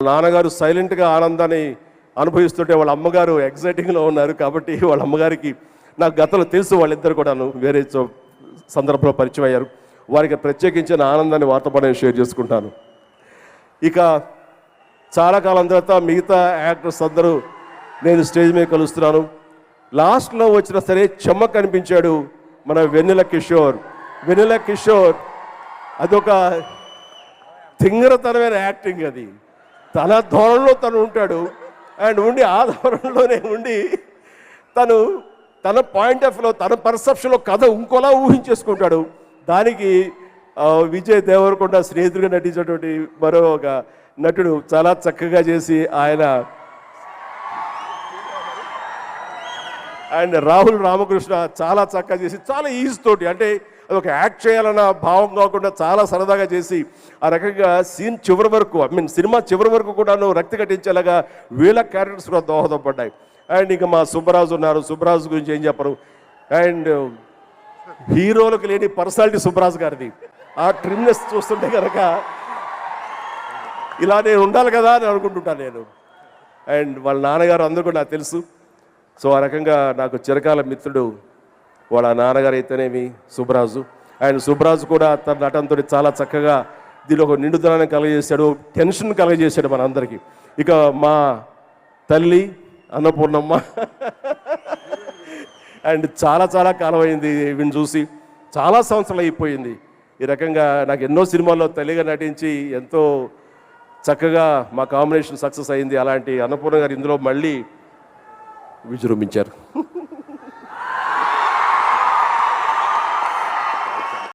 నాన్నగారు సైలెంట్గా ఆనందాన్ని అనుభవిస్తుంటే వాళ్ళ అమ్మగారు ఎగ్జైటింగ్లో ఉన్నారు. కాబట్టి వాళ్ళ అమ్మగారికి నాకు గతంలో తెలుసు, వాళ్ళిద్దరు కూడాను వేరే సందర్భంలో పరిచయం అయ్యారు. వారికి ప్రత్యేకించిన ఆనందాన్ని వార్త నేను షేర్ చేసుకుంటాను. ఇక చాలా కాలం తర్వాత మిగతా యాక్టర్స్ అందరూ నేను స్టేజ్ మీద కలుస్తున్నాను. లాస్ట్లో వచ్చినా సరే చెమ్మ కనిపించాడు మన వెన్నెల కిషోర్. వెన్నెల కిషోర్ అదొక తింగరతనమైన యాక్టింగ్. అది తన ధోరణిలో తను ఉంటాడు అండ్ ఉండి ఆ ధోరణిలోనే ఉండి తను తన పాయింట్ ఆఫ్ వ్యూలో తన పర్సెప్షన్లో కథ ఇంకోలా ఊహించేసుకుంటాడు. దానికి విజయ్ దేవరకొండ స్నేహితుడిగా నటించినటువంటి మరో ఒక నటుడు చాలా చక్కగా చేసి ఆయన అండ్ రాహుల్ రామకృష్ణ చాలా చక్కగా చేసి చాలా ఈజీ తోటి, అంటే అది ఒక యాక్ట్ చేయాలన్న భావం కాకుండా చాలా సరదాగా చేసి ఆ రకంగా సీన్ చివరి వరకు సినిమా చివరి వరకు కూడాను రక్తి కట్టించేలాగా వీళ్ళ క్యారెక్టర్స్ కూడా దోహదపడ్డాయి. అండ్ ఇంకా మా సుబ్బరాజు ఉన్నారు. సుబ్బరాజు గురించి ఏం చెప్పరు. అండ్ హీరోలకు లేని పర్సనాలిటీ సుబ్బరాజు గారిది. ఆ ట్రిమ్నెస్ చూస్తుంటే కనుక ఇలా నేను ఉండాలి కదా అని అనుకుంటుంటాను నేను. అండ్ వాళ్ళ నాన్నగారు అందరూ కూడా నాకు తెలుసు. సో ఆ రకంగా నాకు చిరకాల మిత్రుడు వాళ్ళ నాన్నగారు అయితేనేమి సుబ్బరాజు. అండ్ సుబ్బరాజు కూడా తన నటనతో చాలా చక్కగా దీనిలో ఒక నిండుదనాన్ని కలగజేశాడు, టెన్షన్ కలగజేశాడు మనందరికీ. ఇక మా తల్లి అన్నపూర్ణమ్మ అండ్ చాలా చాలా కాలం అయింది వీడిని చూసి, చాలా సంవత్సరాలు అయిపోయింది. ఈ రకంగా నాకు ఎన్నో సినిమాల్లో తల్లిగా నటించి ఎంతో చక్కగా మా కాంబినేషన్ సక్సెస్ అయింది. అలాంటి అన్నపూర్ణ గారు ఇందులో మళ్ళీ విజృంభించారు.